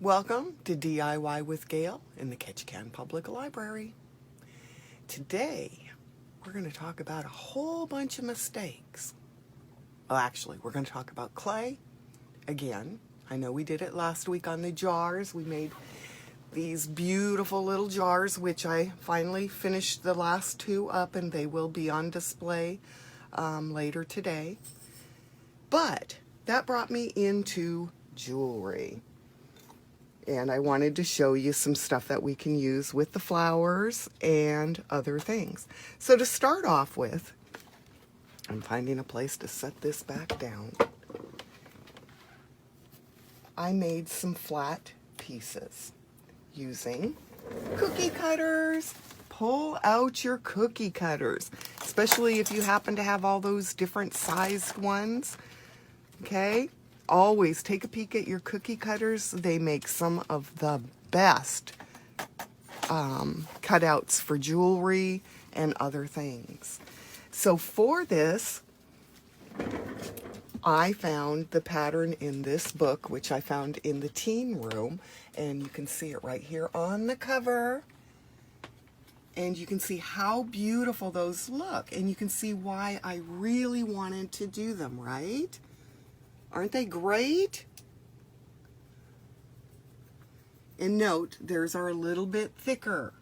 Welcome to DIY with Gayle in the Ketchikan Public Library. Today, we're going to talk about a whole bunch of mistakes. Well, actually, we're going to talk about clay again. I know we did it last week on the jars. We made these beautiful little jars, which I finally finished the last two up, and they will be on display later today. But that brought me into jewelry. And I wanted to show you some stuff that we can use with the flowers and other things. So to start off with, I'm finding a place to set this back down. I made some flat pieces using cookie cutters. Pull out your cookie cutters, especially if you happen to have all those different sized ones, okay? Always take a peek at your cookie cutters. They make some of the best cutouts for jewelry and other things. So for this, I found the pattern in this book, which I found in the teen room, and you can see it right here on the cover. And you can see how beautiful those look, and you can see why I really wanted to do them, right? Aren't they great? And note, theirs are a little bit thicker.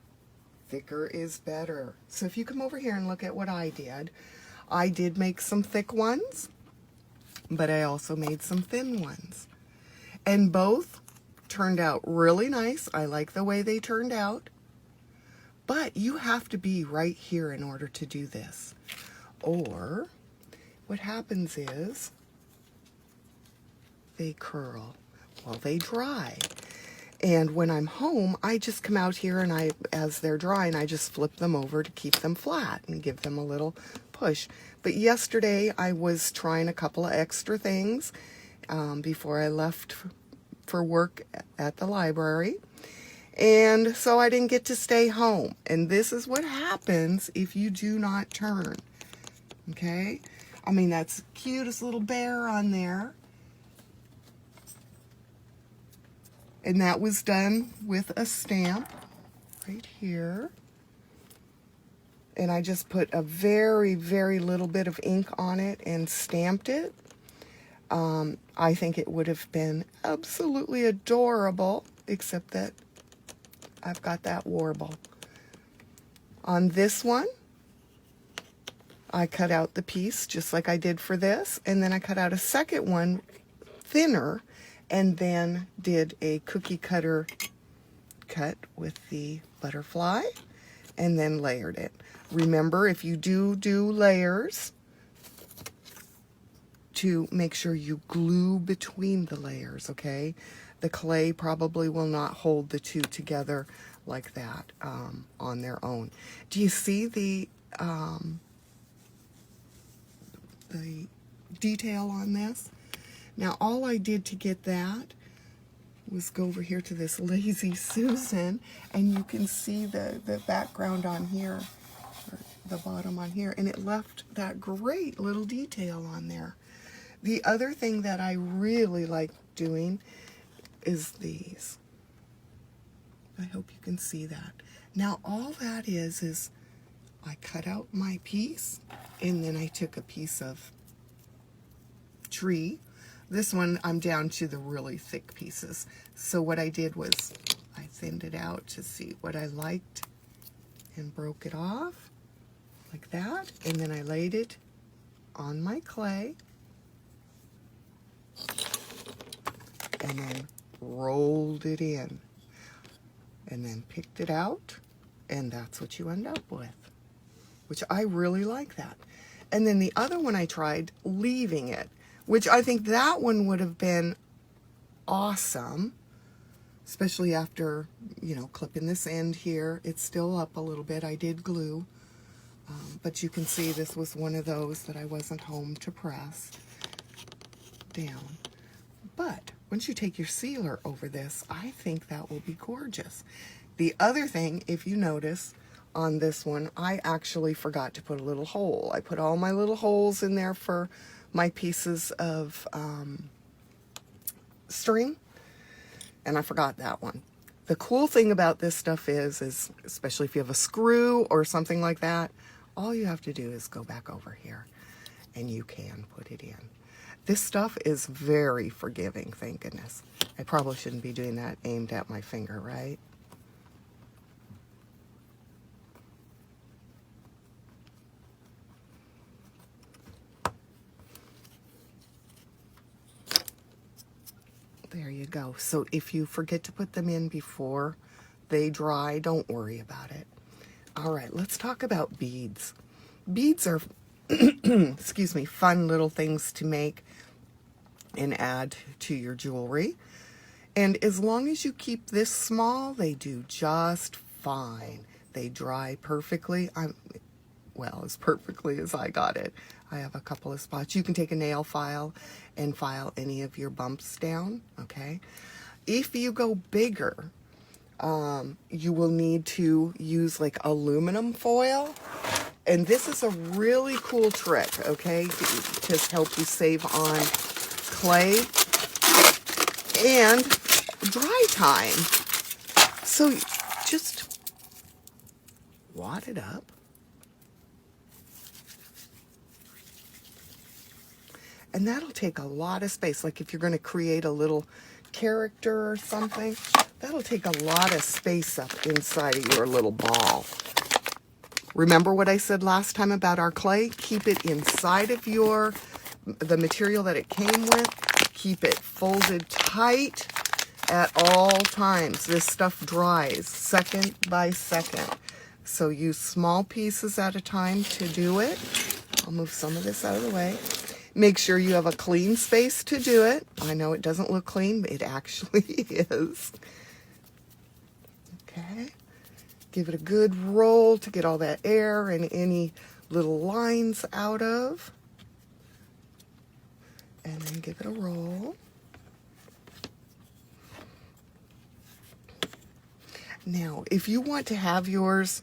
Thicker is better. So if you come over here and look at what I did make some thick ones, but I also made some thin ones. And both turned out really nice. I like the way they turned out. But you have to be right here in order to do this. Or what happens is, they curl while they dry. And when I'm home, I just come out here and as they're drying, I just flip them over to keep them flat and give them a little push. But yesterday I was trying a couple of extra things before I left for work at the library. And so I didn't get to stay home. And this is what happens if you do not turn. Okay? I mean, that's the cutest little bear on there. And that was done with a stamp right here. And I just put a very, very little bit of ink on it and stamped it. I think it would have been absolutely adorable, except that I've got that warble. On this one, I cut out the piece just like I did for this. And then I cut out a second one thinner, and then did a cookie cutter cut with the butterfly, and then layered it. Remember, if you do layers, to make sure you glue between the layers, okay? The clay probably will not hold the two together like that on their own. Do you see the detail on this? Now, all I did to get that was go over here to this Lazy Susan, and you can see the background on here, or the bottom on here, and it left that great little detail on there. The other thing that I really like doing is these. I hope you can see that. Now, all that is I cut out my piece, and then I took a piece of tree. This one, I'm down to the really thick pieces. So what I did was I thinned it out to see what I liked and broke it off like that. And then I laid it on my clay and then rolled it in and then picked it out, and that's what you end up with, which I really like that. And then the other one I tried leaving it, which I think that one would have been awesome, especially after, you know, clipping this end here. It's still up a little bit. I did glue, but you can see this was one of those that I wasn't home to press down. But once you take your sealer over this, I think that will be gorgeous. The other thing, if you notice, on this one, I actually forgot to put a little hole. I put all my little holes in there for my pieces of string. And I forgot that one. The cool thing about this stuff is especially if you have a screw or something like that, all you have to do is go back over here and you can put it in. This stuff is very forgiving, thank goodness. I probably shouldn't be doing that aimed at my finger, right? There you go. So if you forget to put them in before they dry, don't worry about it. All right, let's talk about beads. Beads are, excuse me, fun little things to make and add to your jewelry. And as long as you keep this small, they do just fine. They dry perfectly. Well, as perfectly as I got it. I have a couple of spots. You can take a nail file and file any of your bumps down, okay? If you go bigger, you will need to use like aluminum foil. And this is a really cool trick, okay, to help you save on clay and dry time. So just wad it up. And that'll take a lot of space. Like if you're going to create a little character or something, that'll take a lot of space up inside of your little ball. Remember what I said last time about our clay? Keep it inside of the material that it came with. Keep it folded tight at all times. This stuff dries second by second. So use small pieces at a time to do it. I'll move some of this out of the way. Make sure you have a clean space to do it. I know it doesn't look clean, but it actually is. Okay. Give it a good roll to get all that air and any little lines out of. And then give it a roll. Now, if you want to have yours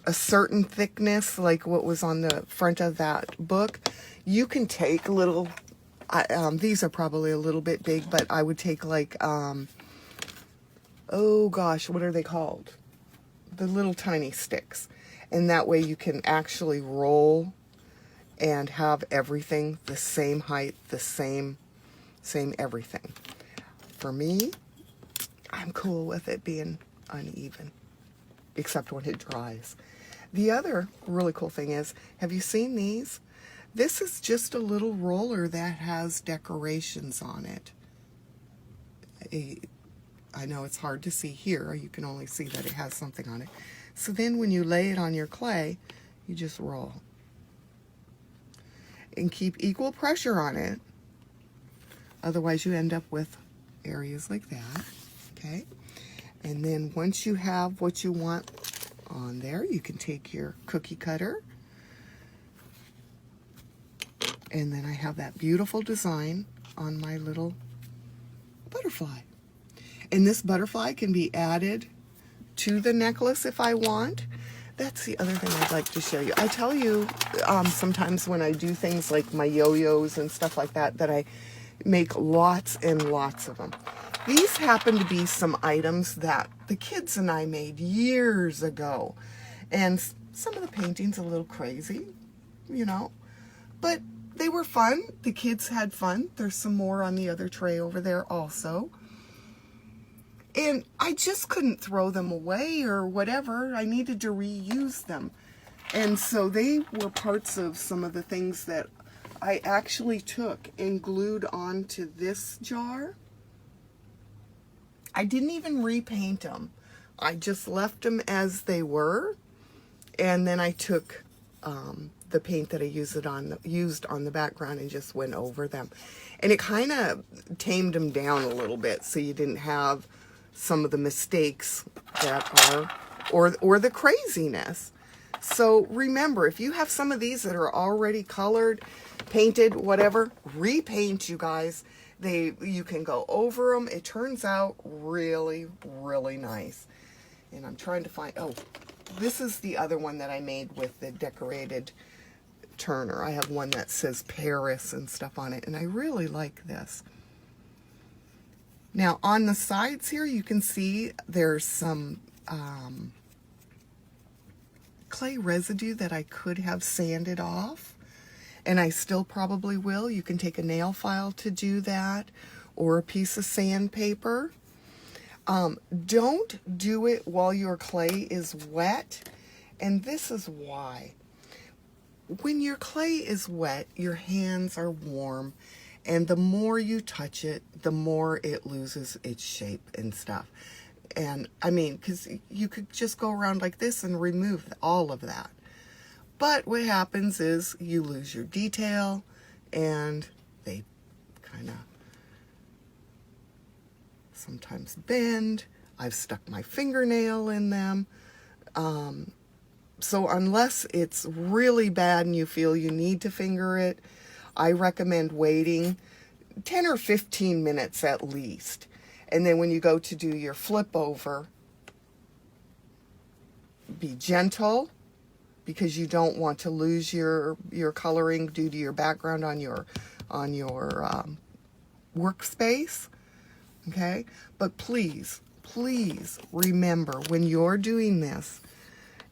a certain thickness, like what was on the front of that book, you can take little, these are probably a little bit big, but I would take like, oh gosh, what are they called? The little tiny sticks. And that way you can actually roll and have everything the same height, the same everything. For me, I'm cool with it being uneven, except when it dries. The other really cool thing is, have you seen these? This is just a little roller that has decorations on it. I know it's hard to see here. You can only see that it has something on it. So then when you lay it on your clay, you just roll. And keep equal pressure on it. Otherwise you end up with areas like that. Okay? And then once you have what you want on there, you can take your cookie cutter. And then I have that beautiful design on my little butterfly. And this butterfly can be added to the necklace if I want. That's the other thing I'd like to show you. I tell you sometimes when I do things like my yo-yos and stuff like that, that I make lots and lots of them. These happen to be some items that the kids and I made years ago. And some of the paintings a little crazy, you know, but they were fun. The kids had fun. There's some more on the other tray over there also. And I just couldn't throw them away or whatever. I needed to reuse them. And so they were parts of some of the things that I actually took and glued onto this jar. I didn't even repaint them. I just left them as they were. And then I took the paint that I used on the background and just went over them. And it kind of tamed them down a little bit so you didn't have some of the mistakes that are, or the craziness. So remember, if you have some of these that are already colored, painted, whatever, repaint, you guys. You can go over them. It turns out really, really nice. And I'm trying to find, oh, this is the other one that I made with the decorated turner. I have one that says Paris and stuff on it, and I really like this. Now on the sides here, you can see there's some clay residue that I could have sanded off, and I still probably will. You can take a nail file to do that, or a piece of sandpaper. Don't do it while your clay is wet, and this is why. When your clay is wet, your hands are warm, and the more you touch it, the more it loses its shape and stuff. And I mean, because you could just go around like this and remove all of that. But what happens is you lose your detail, and they kind of sometimes bend. I've stuck my fingernail in them. So unless it's really bad and you feel you need to finger it, I recommend waiting 10 or 15 minutes at least. And then when you go to do your flip over, be gentle, because you don't want to lose your coloring due to your background on your workspace. Okay? But please remember, when you're doing this,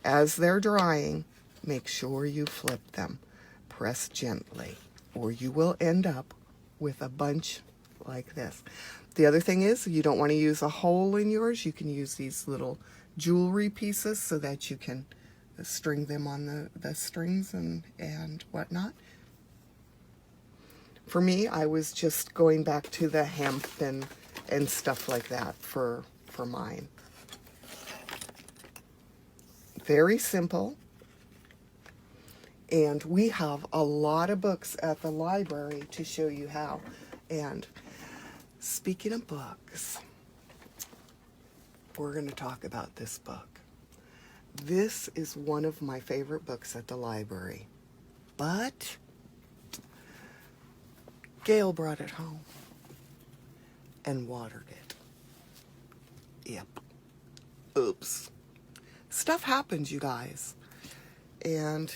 as they're drying, make sure you flip them. Press gently, or you will end up with a bunch like this. The other thing is, you don't want to use a hole in yours. You can use these little jewelry pieces so that you can string them on the strings and whatnot. For me, I was just going back to the hemp and stuff like that for mine. Very simple. And we have a lot of books at the library to show you how. And speaking of books, we're going to talk about this book. This is one of my favorite books at the library. But Gayle brought it home and watered it. Yep. Oops. Stuff happens, you guys. And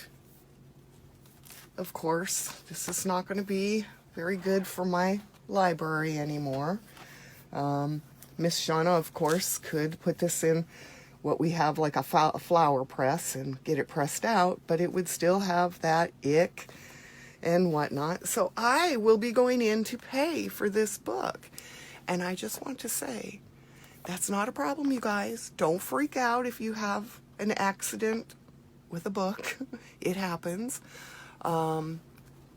of course, this is not going to be very good for my library anymore. Miss Shauna, of course, could put this in what we have, like a flower press, and get it pressed out, but it would still have that ick and whatnot. So I will be going in to pay for this book. And I just want to say, that's not a problem, you guys. Don't freak out if you have an accident with a book. It happens. One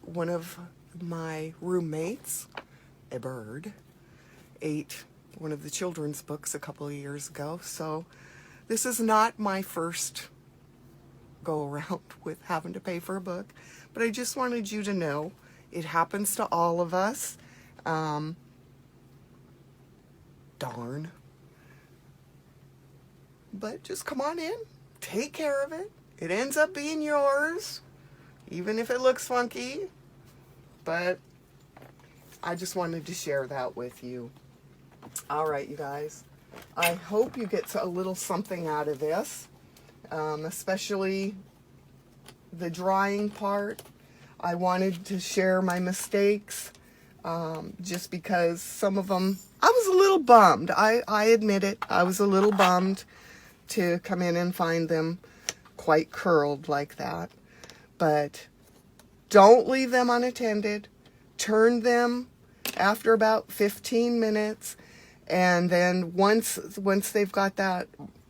of my roommates, a bird, ate one of the children's books a couple of years ago. So this is not my first go around with having to pay for a book. But I just wanted you to know it happens to all of us. Darn. But just come on in, take care of it. It ends up being yours, even if it looks funky. But I just wanted to share that with you. All right, you guys. I hope you get a little something out of this, especially the drying part. I wanted to share my mistakes, just because some of them, I was a little bummed. I admit it. I was a little bummed to come in and find them quite curled like that. But don't leave them unattended. Turn them after about 15 minutes. And then once they've got that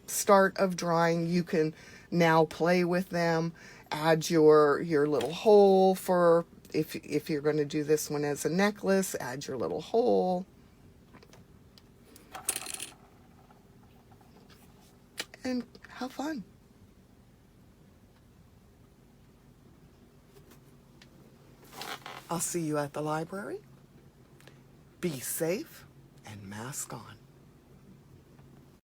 start of drying, you can now play with them. Add your little hole for, if you're going to do this one as a necklace, add your little hole. And have fun. I'll see you at the library. Be safe and mask on.